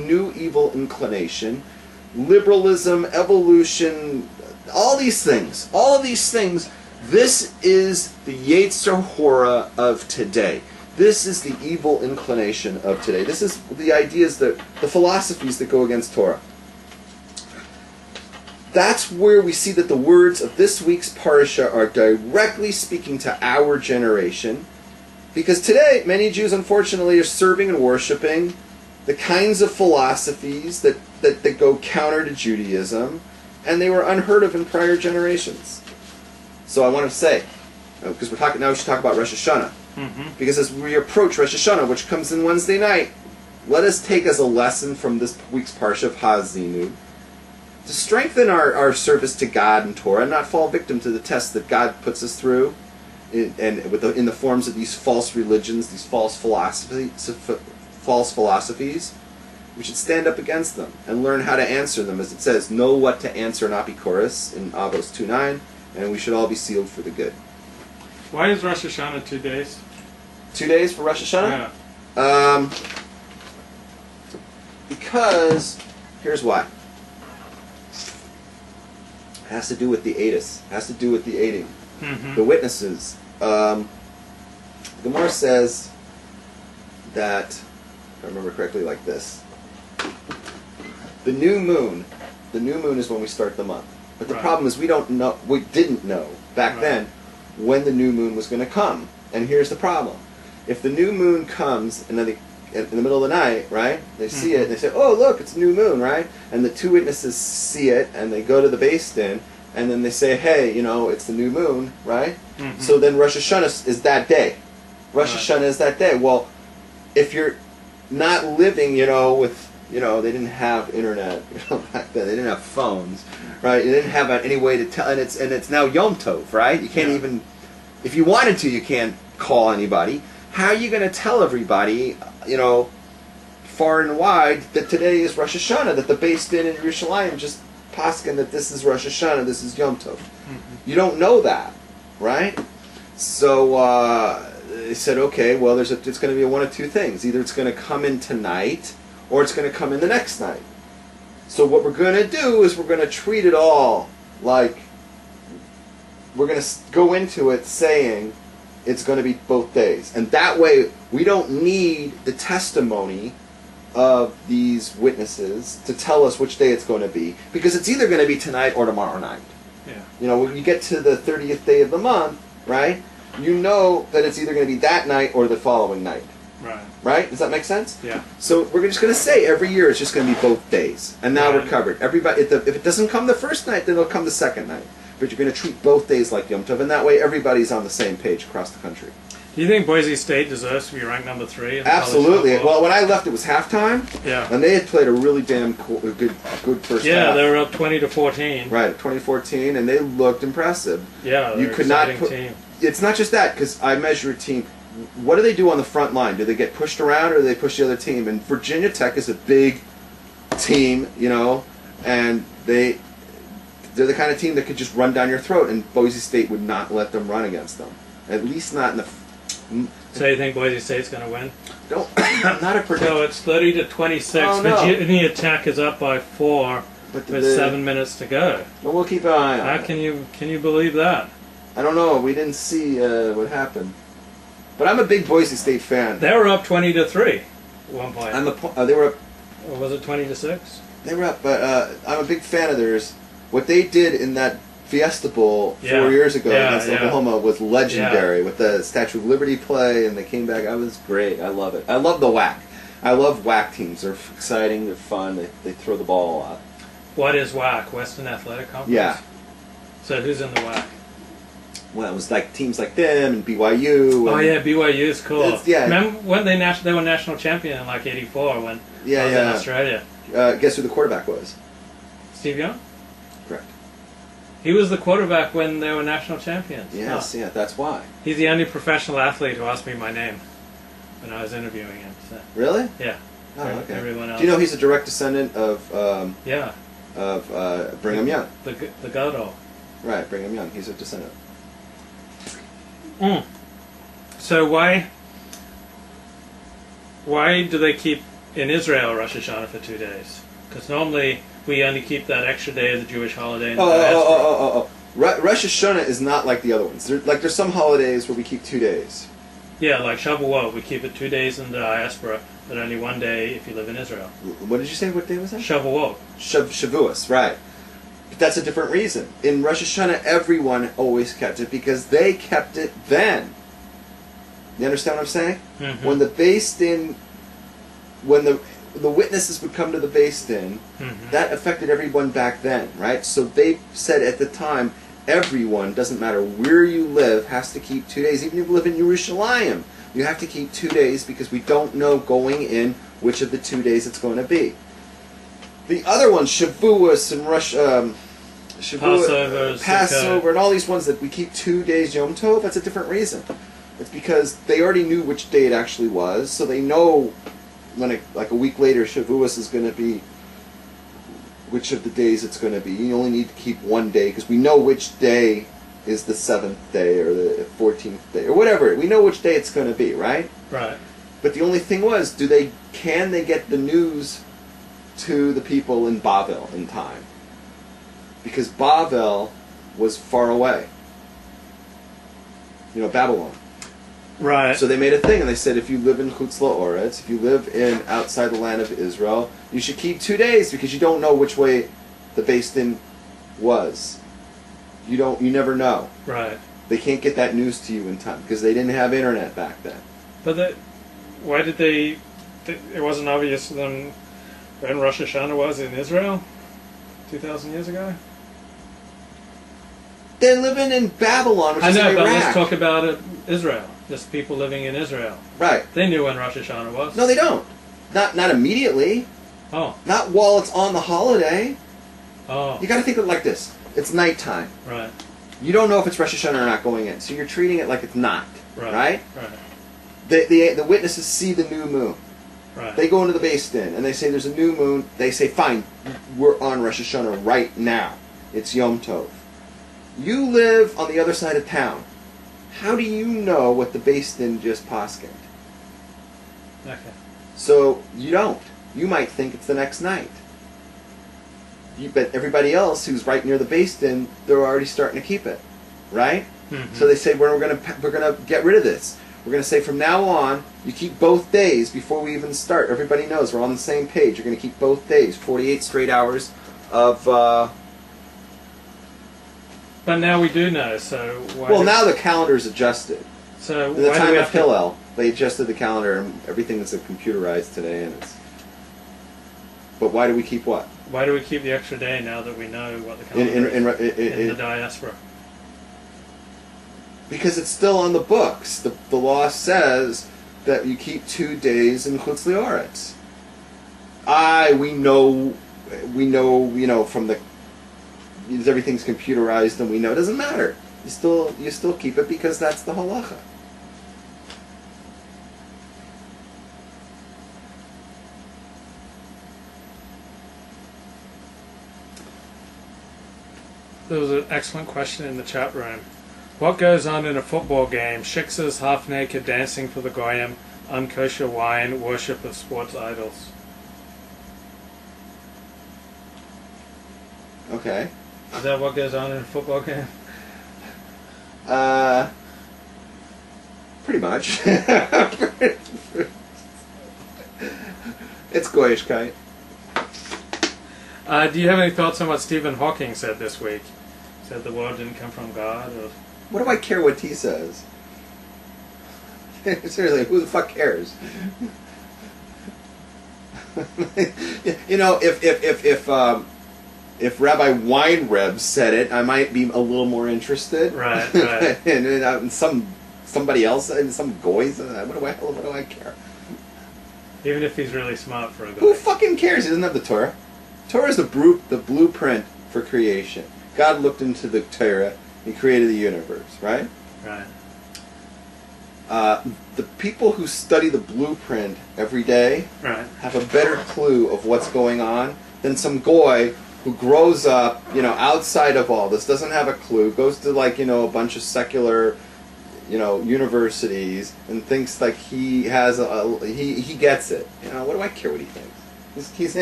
new evil inclination, liberalism, evolution, all of these things, this is the Yetzer Hora of today. This is the evil inclination of today. This is the ideas, the philosophies that go against Torah. That's where we see that the words of this week's parsha are directly speaking to our generation, because today many Jews unfortunately are serving and worshiping the kinds of philosophies that go counter to Judaism, and they were unheard of in prior generations. So I want to say, because we should talk about Rosh Hashanah. Because as we approach Rosh Hashanah, which comes in Wednesday night, let us take as a lesson from this week's parsha of Ha'azinu to strengthen our service to God and Torah, and not fall victim to the tests that God puts us through, in the forms of these false religions, these false philosophies. We should stand up against them and learn how to answer them, as it says, know what to answer and Apikoros in Avos 2:9, and we should all be sealed for the good. Why is Rosh Hashanah 2 days? 2 days for Rosh Hashanah? Yeah. Because, here's why. It has to do with the Edis. It has to do with the aiding. The witnesses. The Gemara says that, if I remember correctly, like this. The new moon is when we start the month. But the problem is we didn't know back then when the new moon was going to come. And here's the problem. If the new moon comes and then in the middle of the night, right, they see it and they say, oh, look, it's a new moon, right? And the two witnesses see it and they go to the Beis Din and then they say, hey, it's the new moon, right? So then Rosh Hashanah is that day. Rosh Hashanah is that day. Well, if you're not living, with, they didn't have internet, back then. They didn't have phones, right? They didn't have any way to tell, and it's now Yom Tov, right? You can't even, if you wanted to, you can't call anybody. How are you going to tell everybody, far and wide, that today is Rosh Hashanah, that the Beis Din in Yerushalayim just paskin that this is Rosh Hashanah, this is Yom Tov? You don't know that, right? So they said, okay, well, it's going to be one of two things. Either it's going to come in tonight, or it's going to come in the next night. So what we're going to do is we're going to treat it all like we're going to go into it saying it's going to be both days. And that way we don't need the testimony of these witnesses to tell us which day it's going to be, because it's either going to be tonight or tomorrow night. When you get to the 30th day of the month, right, you know that it's either going to be that night or the following night. Right? Does that make sense? Yeah. So we're just going to say every year it's just going to be both days. And now we're covered. Everybody, if it doesn't come the first night, then it'll come the second night. But you're going to treat both days like Yom Tov, and that way everybody's on the same page acrost the country. Do you think Boise State deserves to be ranked number 3? Absolutely. Well, when I left, it was halftime. Yeah. And they had played a really damn good first half. Yeah, they were up 20-14. Right, 2014, and they looked impressive. Yeah, you could not put. Team. It's not just that, because I measure a team. What do they do on the front line? Do they get pushed around, or do they push the other team? And Virginia Tech is a big team, and they're the kind of team that could just run down your throat, and Boise State would not let them run against them. At least not in the... So you think Boise State's going to win? I'm not a predictor. So it's 30-26. Oh, no. Virginia Tech is up by 4 with 7 minutes to go. Well, we'll keep an eye on it. How can you believe that? I don't know. We didn't see what happened. But I'm a big Boise State fan. They were up 20-3 at one point. They were up... Or was it 20-6? They were up, but I'm a big fan of theirs. What they did in that Fiesta Bowl 4 years ago against Oklahoma was legendary, with the Statue of Liberty play, and they came back. I was great. I love it. I love the WAC. I love WAC teams. They're exciting. They're fun. They throw the ball a lot. What is WAC? Western Athletic Conference? Yeah. So who's in the WAC? Well, it was like teams like them and BYU. Oh yeah, BYU is cool. Yeah. Remember when they were national champion in like '84 when I was in Australia? Guess who the quarterback was? Steve Young? Correct. He was the quarterback when they were national champions. Yes, yeah, that's why. He's the only professional athlete who asked me my name when I was interviewing him. So. Really? Yeah. Oh, okay. Everyone else. Do you know he's a direct descendant of Brigham Young? The Godol. Right, Brigham Young. He's a descendant. So why do they keep in Israel Rosh Hashanah for 2 days? Because normally we only keep that extra day of the Jewish holiday in the diaspora. Rosh Hashanah is not like the other ones. There's some holidays where we keep 2 days. Yeah, like Shavuot, we keep it 2 days in the diaspora, but only 1 day if you live in Israel. What did you say? What day was that? Shavuot. Shavuos, right. But that's a different reason. In Rosh Hashanah, everyone always kept it because they kept it then. You understand what I'm saying? Mm-hmm. When the Beis Din, when the witnesses would come to the Beis Din, that affected everyone back then, right? So they said at the time, everyone, doesn't matter where you live, has to keep 2 days. Even if you live in Yerushalayim, you have to keep 2 days because we don't know going in which of the 2 days it's going to be. The other ones, Shavuos and Passover, and all these ones that we keep 2 days Yom Tov, that's a different reason. It's because they already knew which day it actually was, so they know when like a week later Shavuos is going to be which of the days it's going to be. You only need to keep 1 day because we know which day is the 7th day or the 14th day or whatever. We know which day it's going to be, right? Right. But the only thing was, can they get the news to the people in Bavel in time? Because Bavel was far away. You know, Babylon. Right. So they made a thing, and they said, if you live in Chutz La'oretz, if you live in outside the land of Israel, you should keep 2 days because you don't know which way the Beis Din was. You never know. Right. They can't get that news to you in time because they didn't have internet back then. But why did they? It wasn't obvious to them when Rosh Hashanah was in Israel 2,000 years ago. They're living in Babylon, which is in Iraq. But let's talk about Israel. Just people living in Israel. Right. They knew when Rosh Hashanah was. No, they don't. Not immediately. Oh. Not while it's on the holiday. Oh. You got to think of it like this. It's nighttime. Right. You don't know if it's Rosh Hashanah or not going in, so you're treating it like it's not. Right. Right. The witnesses see the new moon. Right. They go into the Beis Din and they say there's a new moon. They say, fine, we're on Rosh Hashanah right now. It's Yom Tov. You live on the other side of town. How do you know what the Beis Din just poskened? Okay. So you don't. You might think it's the next night. But everybody else who's right near the Beis Din, they're already starting to keep it, right? Mm-hmm. So they say we're gonna get rid of this. We're gonna say from now on you keep both days before we even start. Everybody knows we're on the same page. You're gonna keep both days, 48 straight hours of. But now we do know. So why? Well, now the calendar's adjusted. So in the time of Hillel, they adjusted the calendar, and everything is computerized today, and it's. But why do we keep what? Why do we keep the extra day now that we know what the calendar is in the diaspora? Because it's still on the books. The law says that you keep 2 days in Chutz La'oretz. We know, from the everything's computerized, and we know it doesn't matter. You still keep it because that's the halacha. There was an excellent question in the chat room. What goes on in a football game? Shiksas, half-naked, dancing for the goyim, unkosher wine, worship of sports idols. Okay. Is that what goes on in a football game? Pretty much. It's Goyishkeit. Do you have any thoughts on what Stephen Hawking said this week? Said the world didn't come from God? Or... What do I care what he says? Seriously, who the fuck cares? If Rabbi Rabbs said it, I might be a little more interested. Right. and somebody else, and some goys, what do I care? Even if he's really smart for a guy. Who fucking cares? He doesn't have the Torah. Torah is the blueprint for creation. God looked into the Torah and created the universe, right? Right. The people who study the blueprint every day have a better clue of what's going on than some goy who grows up, outside of all this, doesn't have a clue, goes to a bunch of secular, universities and thinks like he has he gets it. What do I care what he thinks? He's